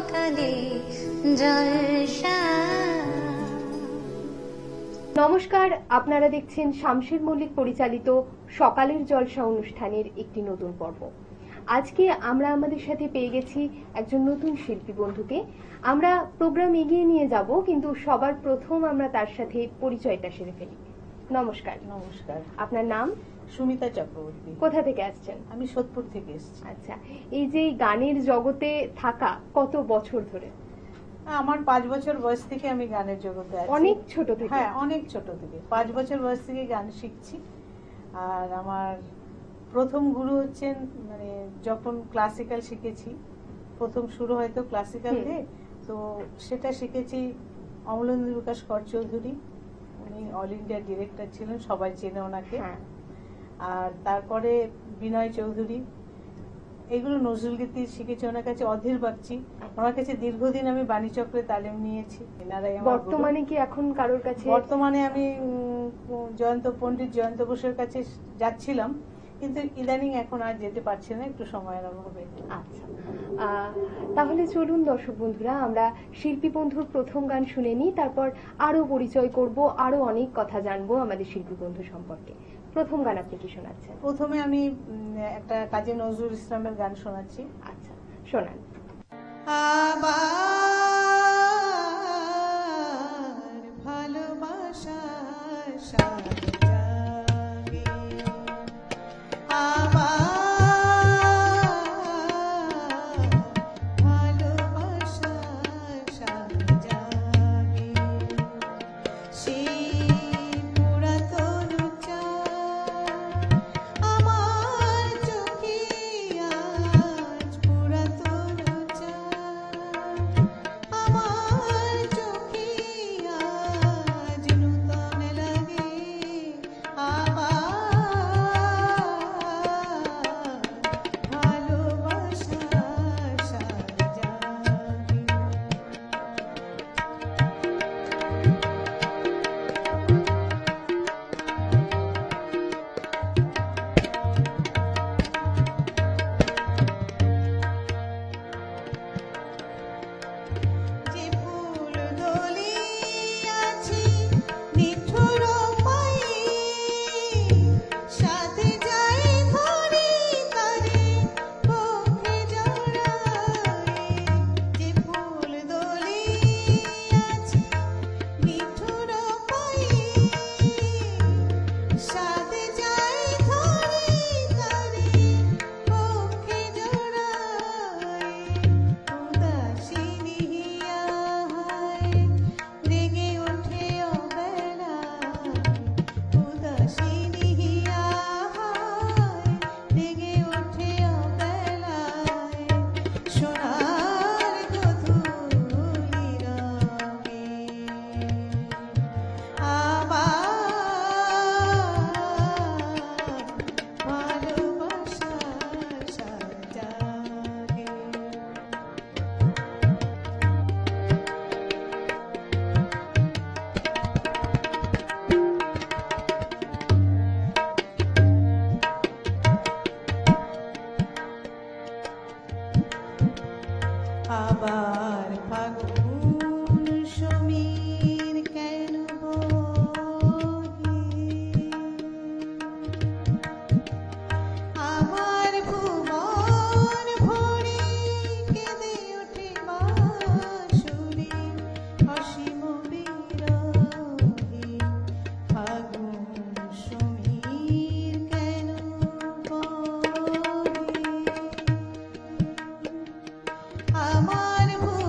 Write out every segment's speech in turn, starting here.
সকালে জলসা। নমস্কার, আপনারা দেখছেন শামশের মল্লিক পরিচালিত সকালের জলসা অনুষ্ঠানের একটি নতুন পর্ব। আজকে আমরা আমাদের সাথে পেয়ে গেছি একজন নতুন শিল্পী বন্ধুকে। আমরা প্রোগ্রাম এগিয়ে নিয়ে যাব, কিন্তু সবার প্রথম আমরা তার সাথে পরিচয়টা সেরে ফেলি। নমস্কার। নমস্কার, আপনার নাম? সুমিতা চক্রবর্তী। কোথা থেকে আসছেন? আমি সোদপুর থেকে এসেছি। আচ্ছা, এই যে গানের জগতে থাকা কত বছর ধরে? আমার 5 বছর বয়স থেকে আমি গানের জগতে আছি। অনেক ছোট থেকে? হ্যাঁ, অনেক ছোট থেকে, 5 বছর বয়স থেকে গান শিখছি। আর আমার প্রথম গুরু হচ্ছেন, মানে যখন ক্লাসিক্যাল শিখেছি, প্রথম শুরু হয়তো ক্লাসিক্যাল দিয়ে, তো সেটা শিখেছি অমলেন্দু বিকাশ কর চৌধুরী। উনি অল ইন্ডিয়া ডিরেক্টর ছিলেন, সবাই চেনে ওনাকে। আর তারপরে বিনয় চৌধুরী, এগুলো নজরুল গীতি শিখেছি ওনার কাছে। অধীর বাগচি, ওনার কাছে দীর্ঘদিন আমি বাণীচক্রে তালিম নিয়েছি। বর্তমানে কি এখন কারোর কাছে? বর্তমানে আমি পণ্ডিত জয়ন্ত বোসের কাছে যাচ্ছিলাম, কিন্তু ইদানিং এখন আর যেতে পারছি না, একটু সময়ের অভাবে। আচ্ছা, তাহলে চলুন দর্শক বন্ধুরা, আমরা শিল্পী বন্ধুর প্রথম গান শুনে নিই, তারপর আরো পরিচয় করব, আরো অনেক কথা জানবো আমাদের শিল্পী বন্ধু সম্পর্কে। প্রথম গান আপনি কি শোনাচ্ছেন? প্রথমে আমি একটা কাজী নজরুল ইসলামের গান শোনাচ্ছি। আচ্ছা, শোনান। আবার ভালোবাসা জাগে, আবার ভালোবাসা জাগে, সেই পুরাতন চাঁদ আমার চোখে আজ, পুরাতন চাঁদ আমার চোখে আজ নূতন লাগে, আবার ভালোবাসা জাগে। যে ফুল দলিয়াছি নিঠুর পায়ে, সাথে যাই ধরি তারে বুকে জড়ায়ে। যে ফুল দলিয়াছি নিঠুর পায়ে, সাথে যাই ধরি তারে বুকে জড়ায়ে। উদাসিনী হিয়া হায় রেগে ওঠে অবেলায়, উদাসিনী হিয়া হায় রেগে ওঠে অবেলায়, সোনার গোধূলি রঙে, আবার ভালোবাসা জাগে। আবার ফাগুন সমীর কেন বহে, আমার ভুবন ভরে কেঁদে ওঠে বাঁশুরি, অসীম বিরহে। ফাগুন সমীর কেন বহে, আমার ভুবন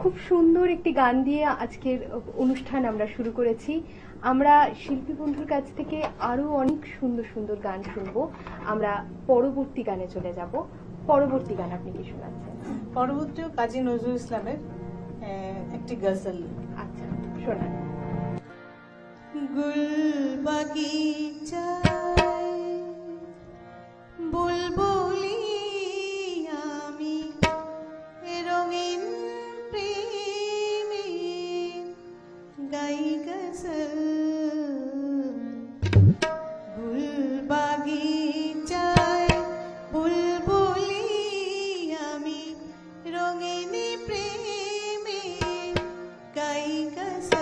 খুব সুন্দর একটি গান দিয়ে আজকের অনুষ্ঠান আমরা শুরু করেছি। আমরা শিল্পী বন্ধুর কাছ থেকে আরো অনেক সুন্দর সুন্দর গান শুনবো। আমরা পরবর্তী গানে চলে যাব। পরবর্তী গান আপনি কি শোনাচ্ছেন? পরবর্তীও কাজী নজরুল ইসলামের একটি গজল। আচ্ছা, শোনান। গুল বাগিচায় বুলবুলি আমি রঙিন প্রেমে গাই গজল। গুল বাগিচায় বুলবুলি আমি রঙিন প্রেমে গাই গজল।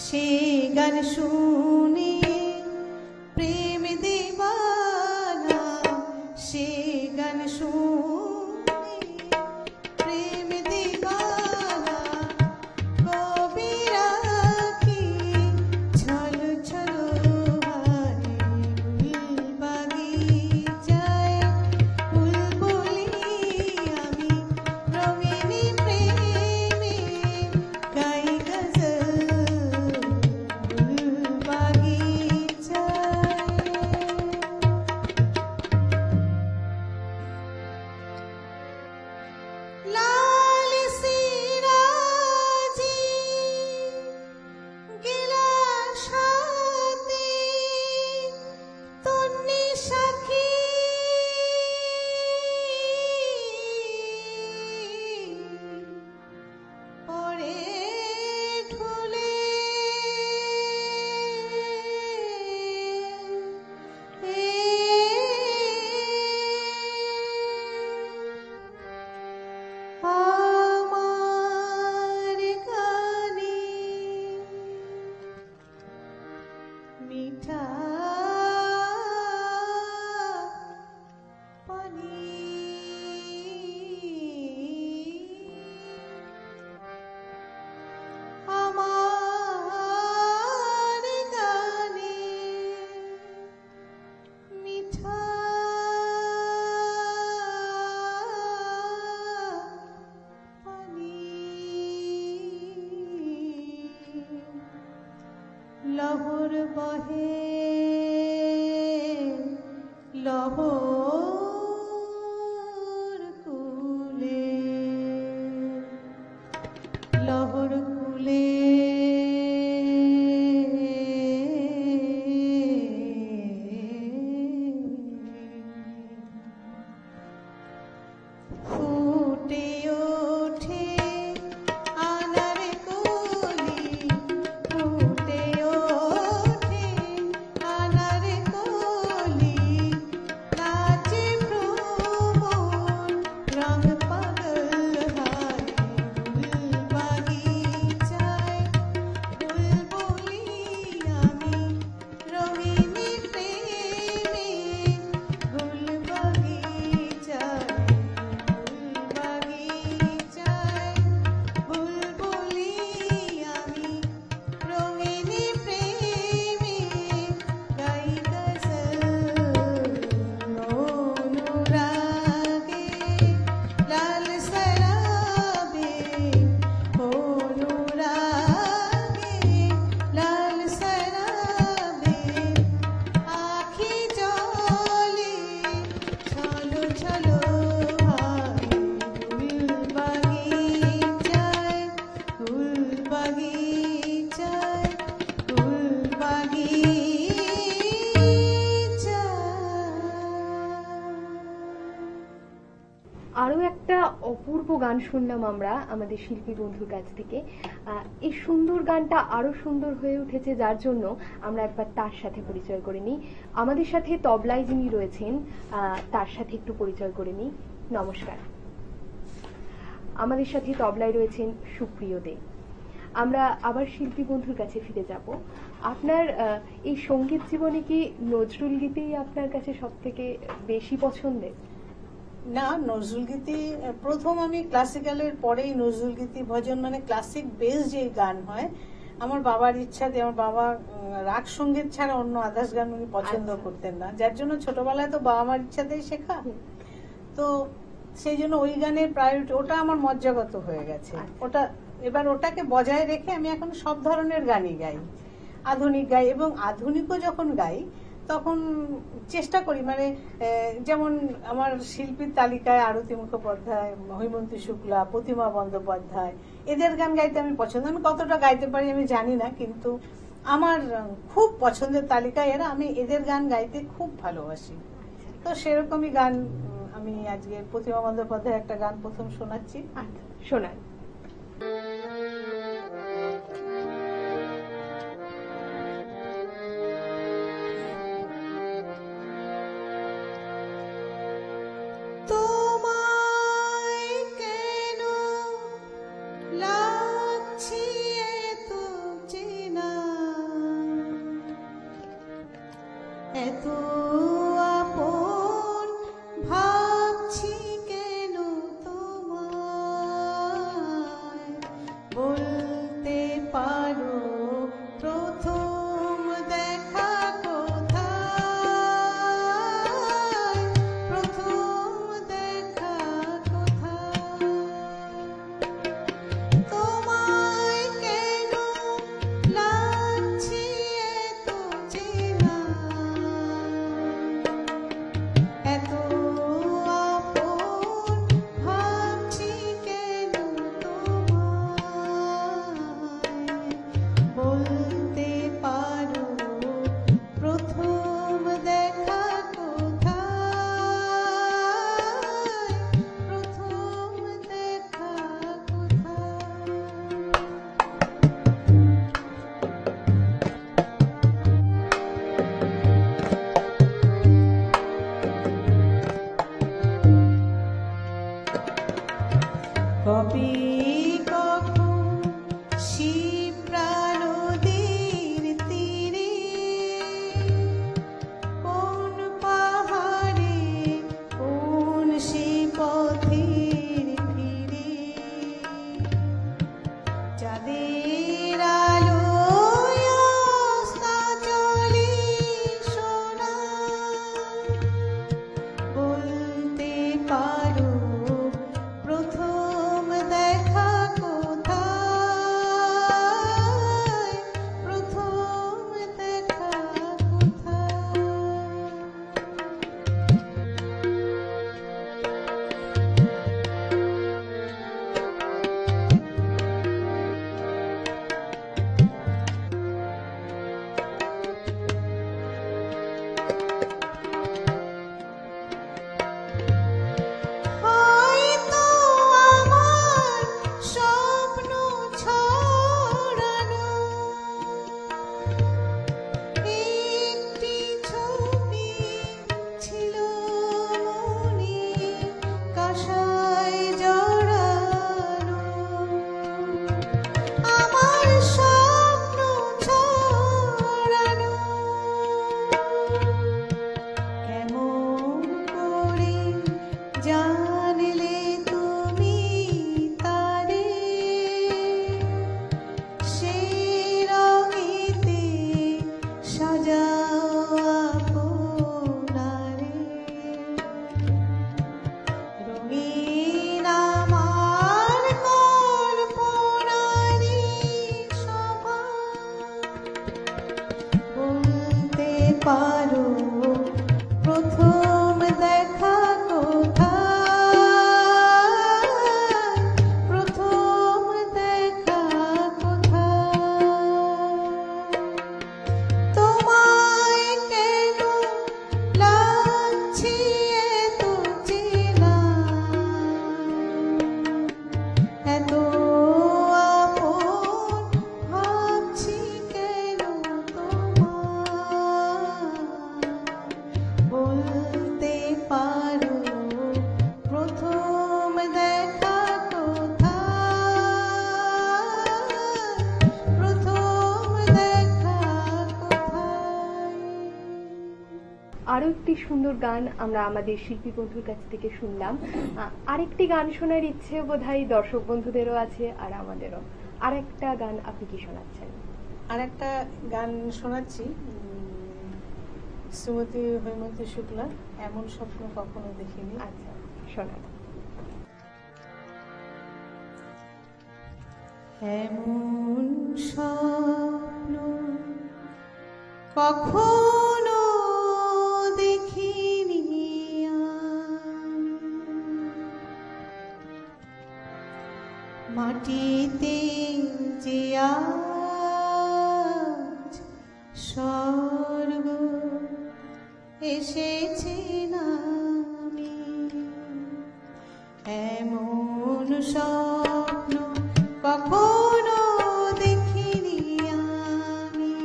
সে গান শুনে প্রেম দিবানা, সে গান শুনে প্রেম দিবানা, কবিরা কি ছলো ছলো হায় গুল বাগিচায় বুলবুলি আমি রঙিনী প্রেমে গাই গজল। মিঠা পানি আমার গানে মিঠা পানি লহর বহে লহর কুলে লহর কুলে অপূর্ব গান শুনলাম আমরা আমাদের শিল্পী বন্ধুর কাছ থেকে। এই সুন্দর গানটা আরো সুন্দর হয়ে উঠেছে, যার জন্য আমরা একবার তার সাথে পরিচয় করে নিই। আমাদের সাথে তবলায় যিনি রয়েছেন তার সাথে একটু পরিচয় করে নিই। নমস্কার। আমাদের সাথে তবলায় রয়েছেন সুপ্রিয় দে। আমরা আবার শিল্পী বন্ধুর কাছে ফিরে যাব। আপনার এই সঙ্গীত জীবনে কি নজরুল গীতিই আপনার কাছে সব থেকে বেশি পছন্দের? না, নজরুল গীতি প্রথম, আমি ক্লাসিক্যালের পরেই নজরুল গীতি ভজন, মানে ক্লাসিক বেস যে গান হয়, আমার বাবার ইচ্ছাতে, আমার বাবা রাগ সঙ্গীত ছাড়া অন্য আদার্স গান উনি পছন্দ করতেন না, যার জন্য ছোটবেলায় তো বাবা মার ইচ্ছাতেই শেখা, তো সেই জন্য ওই গানের প্রায়োরিটি, ওটা আমার মজ্জাগত হয়ে গেছে। ওটা এবার ওটাকে বজায় রেখে আমি এখন সব ধরনের গানই গাই, আধুনিক গাই, এবং আধুনিকও যখন গাই তখন চেষ্টা করি, মানে যেমন আমার শিল্পীর তালিকায় আরতি মুখোপাধ্যায়, হৈমন্তী শুক্লা, প্রতিমা বন্দ্যোপাধ্যায়, এদের গান গাইতে আমি পছন্দ। আমি কতটা গাইতে পারি আমি জানি না, কিন্তু আমার খুব পছন্দের তালিকায় এরা, আমি এদের গান গাইতে খুব ভালোবাসি। তো সেরকমই গান আমি আজকে প্রতিমা বন্দ্যোপাধ্যায় একটা গান প্রথম শোনাচ্ছি। শোনান। আরো একটি সুন্দর গান আমরা আমাদের শিল্পী বন্ধুর কাছ থেকে শুনলাম। আরেকটি গান শোনার ইচ্ছে বোধহয় দর্শক বন্ধুদেরও আছে আর আমাদেরও। আরেকটা গান আপনি কি শোনাচ্ছেন? আর একটা গান শোনাচ্ছি, শ্রীমতী হৈমন্তী শুক্লা, এমন স্বপ্ন কখনো দেখিনি। আচ্ছা, শোনান। এমন স্বপ্ন কখনো দেখিনি, মাটিতে যে আজ স্বর্গ এসেছে নামি, এমন স্বপ্ন কখনো দেখিনি আমি,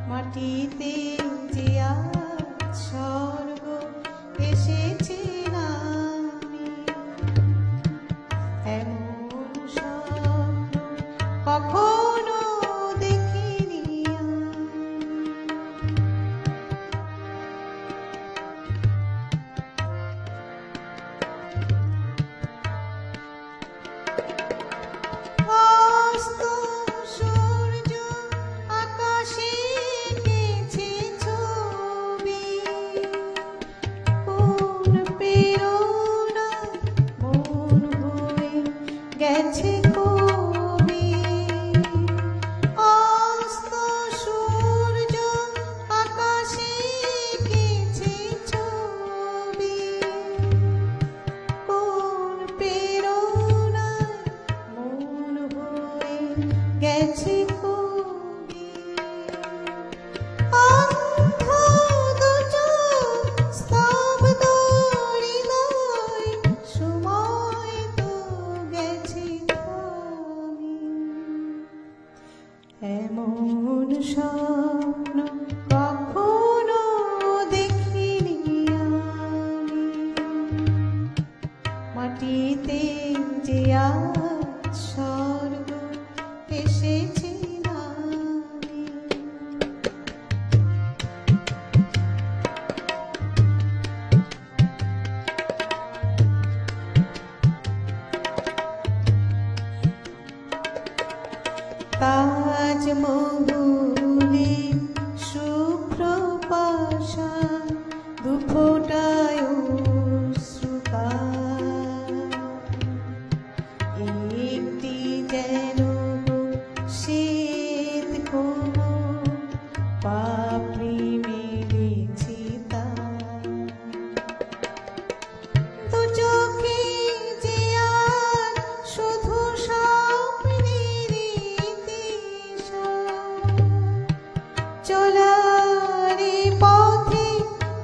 মাটিতে যে আজ স্বর্গ এসেছে নামি, এমন স্বপ্ন কখনো দেখিনি আমি। অস্ত সূর্য আকাশে এঁকেছে ছবি, কোন প্রেরণা মন হয়ে গেছে কবি, অস্ত সূর্য আকাশে এঁকেছে ছবি, কোন প্রেরণা মন হয়ে গেছে কবি, অন্ধ দুচোখ স্তব্ধ হৃদয়, সময় তো গেছে থামি, এমন স্বপ্ন কখনো দেখিনি আমি, মাটিতে যে আজ স্বর্গ এসেছে নামি। তাজমহলে শুভ্র পাষাণ, দুফোঁটায় অশ্রুকার, একটি যেন শ্বেত কোমল পাপড়ি মেলেছে তার, দু চোখে যে আর শুধু স্বপ্নের দিশা, চলার পথে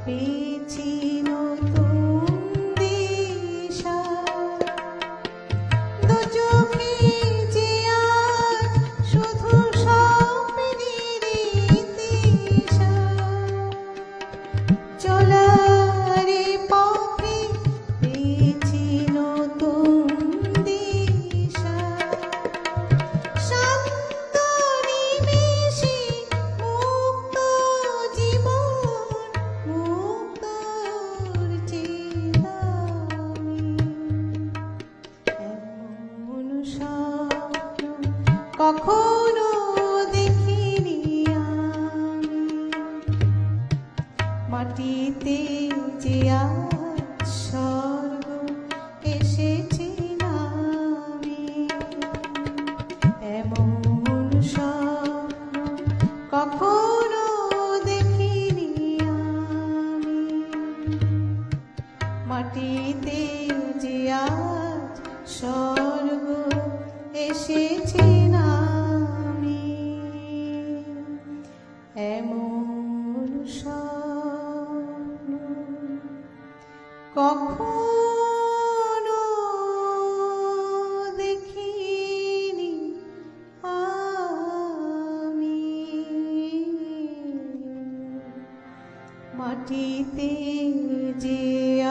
পেয়েছি নতুন দিশা, দু চোখে যে আর শুধু স্বপ্নের দিশা, চলার পথে পেয়েছি নতুন দিশা, শান্ত নিমেষে মুক্ত জীবন, মুক্তর চেতনা, এমন স্বপ্ন কখনো দেখিনি আমি, মাটিতে যে আজ স্বর্গ এসেছে নামি, এমন স্বপ্ন কখনো দেখিনি আমি, মাটিতে যে আজ স্বর্গ এসেছে নামি, এমন স্বপ্ন কখনো দেখিনি আমি, মাটিতে যে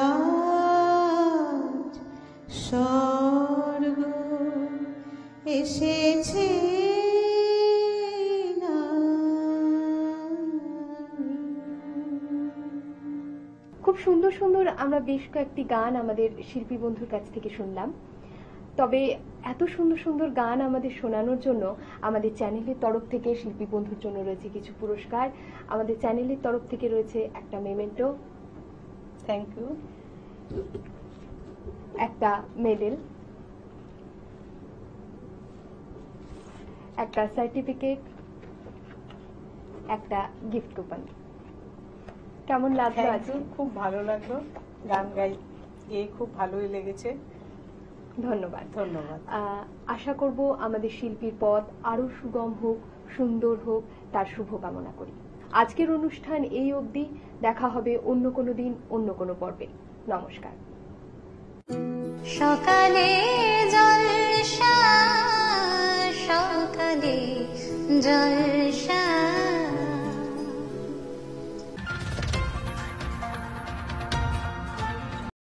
আজ স্বর্গ এসেছে নামি। খুব সুন্দর সুন্দর আমরা বেশ কয়েকটি গান আমাদের শিল্পী বন্ধুর কাছ থেকে শুনলাম। তবে এত সুন্দর সুন্দর গান আমাদের শোনানোর জন্য আমাদের চ্যানেলের তরফ থেকে শিল্পী বন্ধুর জন্য রয়েছে কিছু পুরস্কার। আমাদের চ্যানেলের তরফ থেকে রয়েছে একটা মেমেন্টো, থ্যাংক ইউ, একটা মেডেল, একটা সার্টিফিকেট, একটা গিফট কুপন। কেমন লাগলো থ্যাংক আজকে? ইউ, খুব ভালো লাগলো, গান গেয়ে খুব ভালোই লেগেছে। ধন্যবাদ। ধন্যবাদ। আশা করব আমাদের শিল্পীর পথ আরো সুগম হোক, সুন্দর হোক, তার শুভকামনা করি। আজকের অনুষ্ঠান এই অবধি। দেখা হবে অন্য কোনো দিন, অন্য কোনো পর্বে। নমস্কার। সকালে জলসা, সকালে জলসা।